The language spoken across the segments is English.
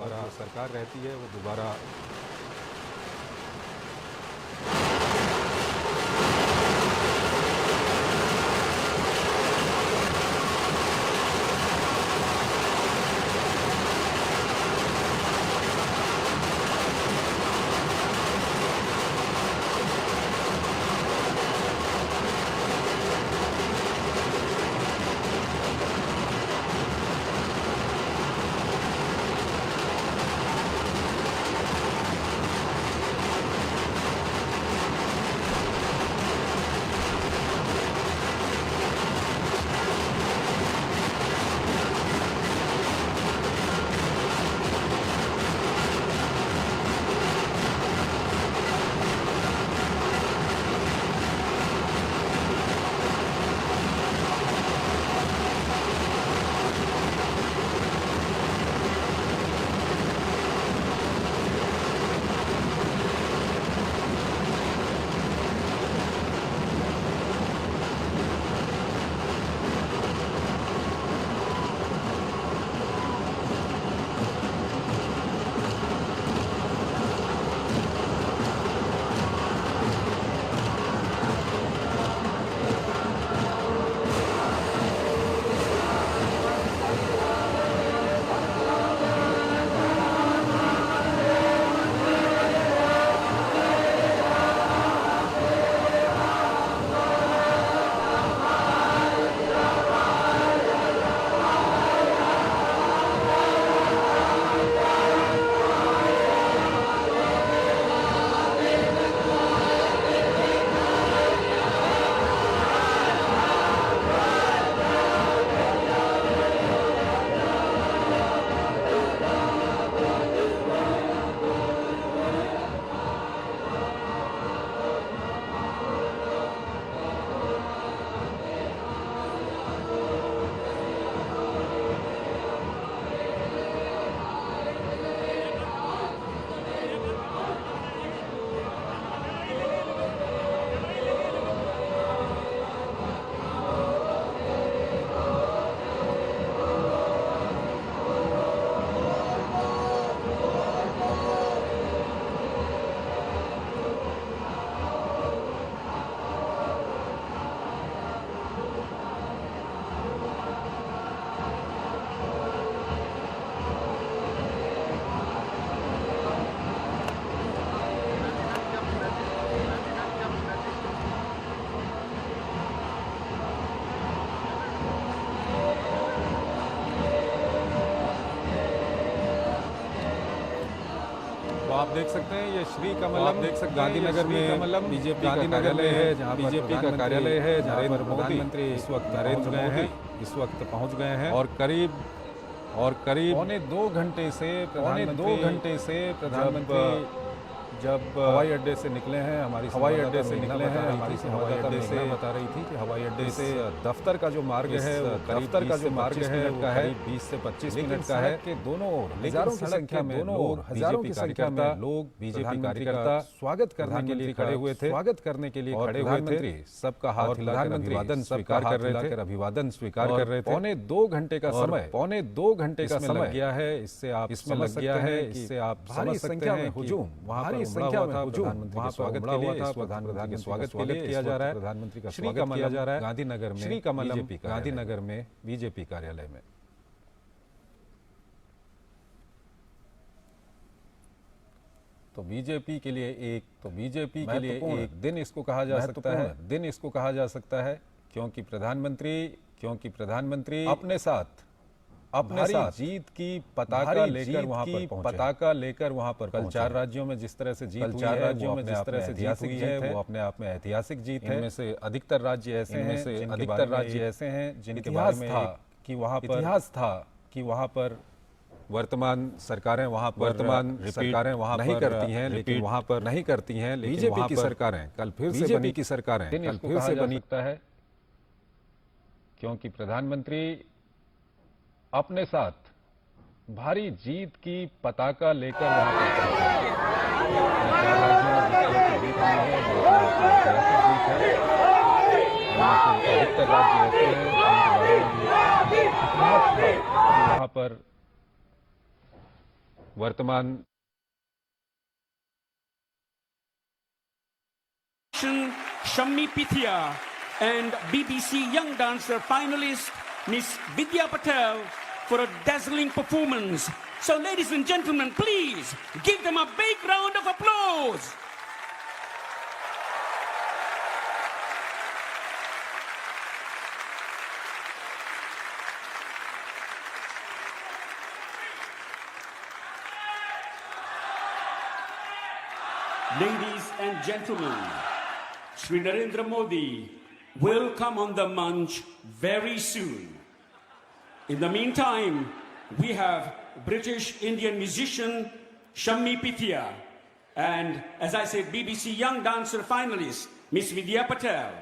दोबारा सरकार रहती है वो दोबारा आप देख सकते हैं ये श्री कमलम आप देख सकते हैं गांधीनगर में कमलम बीजेपी गांधीनगर में है, जहां बीजेपी का कार्यालय है, जहां पर प्रधानमंत्री इस वक्त नरेंद्र गए हैं, मोदी इस वक्त पहुंच गए हैं और करीब पौने 2 घंटे से प्रधानमंत्री जब हवाई अड्डे से निकले हैं, हवाई अड्डे से निकले हैं, हमारी हवाई अड्डे से बता रही थी कि हवाई अड्डे से दफ्तर का जो मार्ग है, दफ्तर का जो मार्ग है वो का है, करीब 20 से 25 लेकिन मिनट का है सड़क के दोनों ओर हजारों की सड़क संख्या के में दोनों लोग ओर हजारों की संख्या में लोग बीजेपी कार्यकर्ता कार्यकर्ता स्वागत करने के लिए खड़े हुए थे, स्वागत करने के लिए और खड़े हुए थे, प्रधानमंत्री सबका हाथ और हिलाकर प्रधानमंत्री अभिवादन सबका स्वीकार हाथ कर रहे हिलाकर थे, अभिवादन स्वीकार और कर रहे थे। पौने 2 घंटे का समय पौने 2 घंटे का इसमें समय लग गया है, इससे आप इसमें समझ लग गया सकते है, हैं कि इससे आप भारी समझ सकते संख्या हैं में कि हुजूम, वहाँ पर भारी उमड़ा संख्या हुआ में था हुजूम, प्रधानमंत्री वहाँ के पर स्वागत उमड़ा के लिए, हुआ था, इस वक्त प्रधानमंत्री के स्वागत के स्वागत लिए किया जा रहा है, प्रधानमंत्री का श्री स्वागत कमलम किया जा रहा है गांधीनगर में, श्री कमलम बीजेपी कार्यालय में। गांधीनगर में बीजेपी कार्यालय में। तो बीजेपी के लिए एक दिन इसको कहा जा सकता है, क्योंकि प्रधानमंत्री अपने साथ जीत की पताका लेकर वहां पर कल 4 राज्यों में जिस तरह से जीत हुई है वो अपने आप में ऐतिहासिक जीत है। इनमें से अधिकतर राज्य ऐसे हैं जिनके बारे में इतिहास था कि वहां पर वर्तमान सरकारें वहां पर नहीं करती हैं, लेकिन वहां पर नहीं करती हैं, लेकिन बीजेपी की सरकारें कल फिर से बनी सकता है, क्योंकि प्रधानमंत्री अपने साथ भारी जीत की पताका लेकर वहां पर अधिकतर राज्य ऐसे हैं वहां पर वर्तमान Shammi Pithia and BBC Young Dancer finalist Miss Vidya Patel for a dazzling performance. So ladies and gentlemen, please give them a big round of applause. Ladies and gentlemen, Shri Narendra Modi will come on the munch very soon. In the meantime, we have British Indian musician Shammi Pithia and, as I said, BBC Young Dancer finalist Miss Vidya Patel.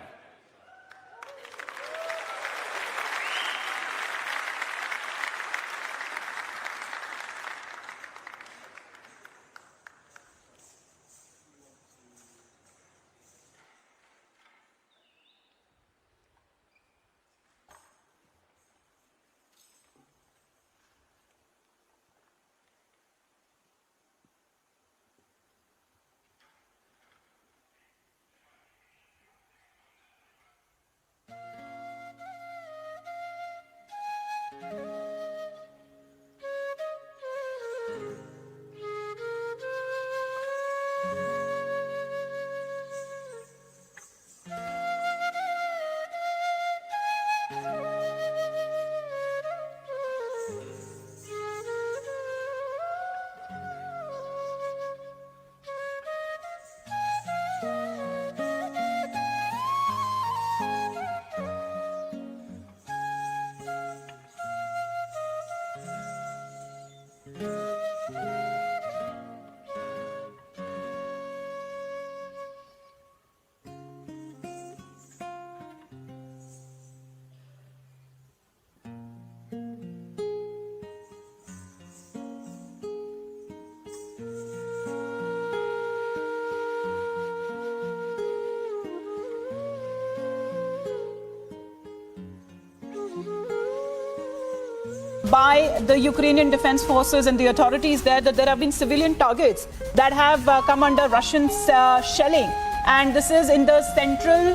By the Ukrainian Defense Forces and the authorities there that there have been civilian targets that have come under Russian shelling. And this is in the central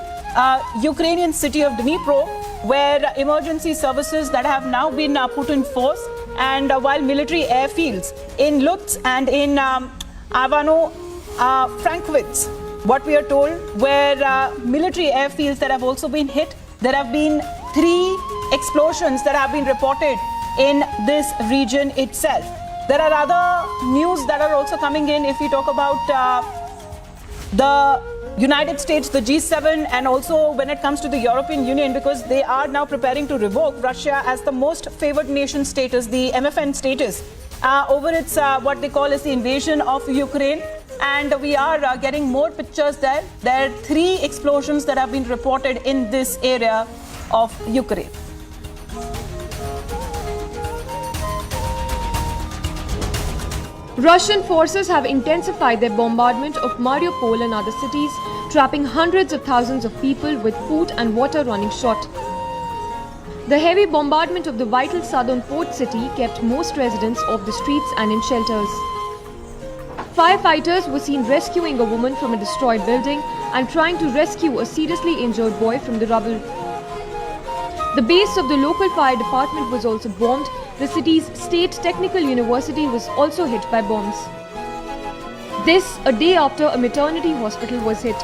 Ukrainian city of Dnipro, where emergency services that have now been put in force. And while military airfields in Lutsk and in Ivano-Frankivsk, what we are told, where military airfields that have also been hit, there have been 3 explosions that have been reported in this region itself. There are other news that are also coming in if we talk about the United States, the G7, and also when it comes to the European Union, because they are now preparing to revoke Russia as the most favored nation status, the MFN status, over its what they call as the invasion of Ukraine. And we are getting more pictures there. There are 3 explosions that have been reported in this area of Ukraine. Russian forces have intensified their bombardment of Mariupol and other cities, trapping hundreds of thousands of people with food and water running short. The heavy bombardment of the vital southern port city kept most residents off the streets and in shelters. Firefighters were seen rescuing a woman from a destroyed building and trying to rescue a seriously injured boy from the rubble. The base of the local fire department was also bombed. The city's State Technical University was also hit by bombs. This a day after a maternity hospital was hit.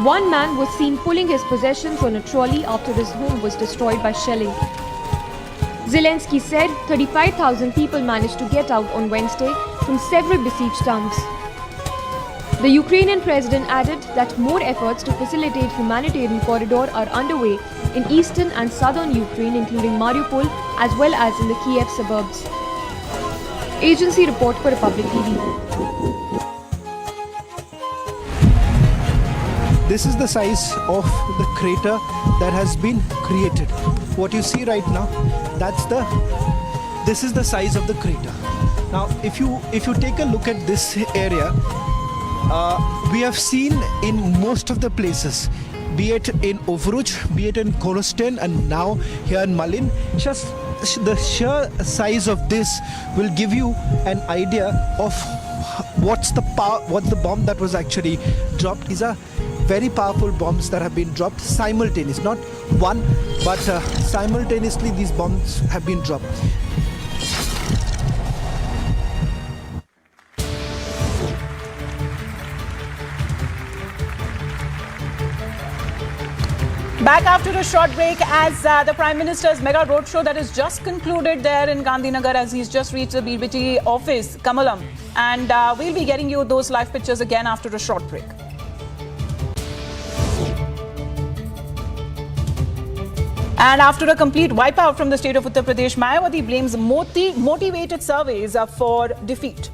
One man was seen pulling his possessions on a trolley after his home was destroyed by shelling. Zelensky said 35,000 people managed to get out on Wednesday from several besieged towns. The Ukrainian president added that more efforts to facilitate humanitarian corridor are underway in eastern and southern Ukraine, including Mariupol, as well as in the Kiev suburbs. Agency report for Republic TV. This is the size of the crater that has been created. What you see right now, this is the size of the crater. Now, if you take a look at this area, we have seen in most of the places, be it in Ovruch, be it in Korostin, and now here in Malin, just the sheer size of this will give you an idea of what the bomb that was actually dropped. These are very powerful bombs that have been dropped simultaneously, not one, but simultaneously these bombs have been dropped. Back after a short break as the Prime Minister's mega roadshow that is just concluded there in Gandhinagar as he's just reached the BBT office, Kamalam. And we'll be getting you those live pictures again after a short break. And after a complete wipeout from the state of Uttar Pradesh, Mayawati blames motivated surveys for defeat.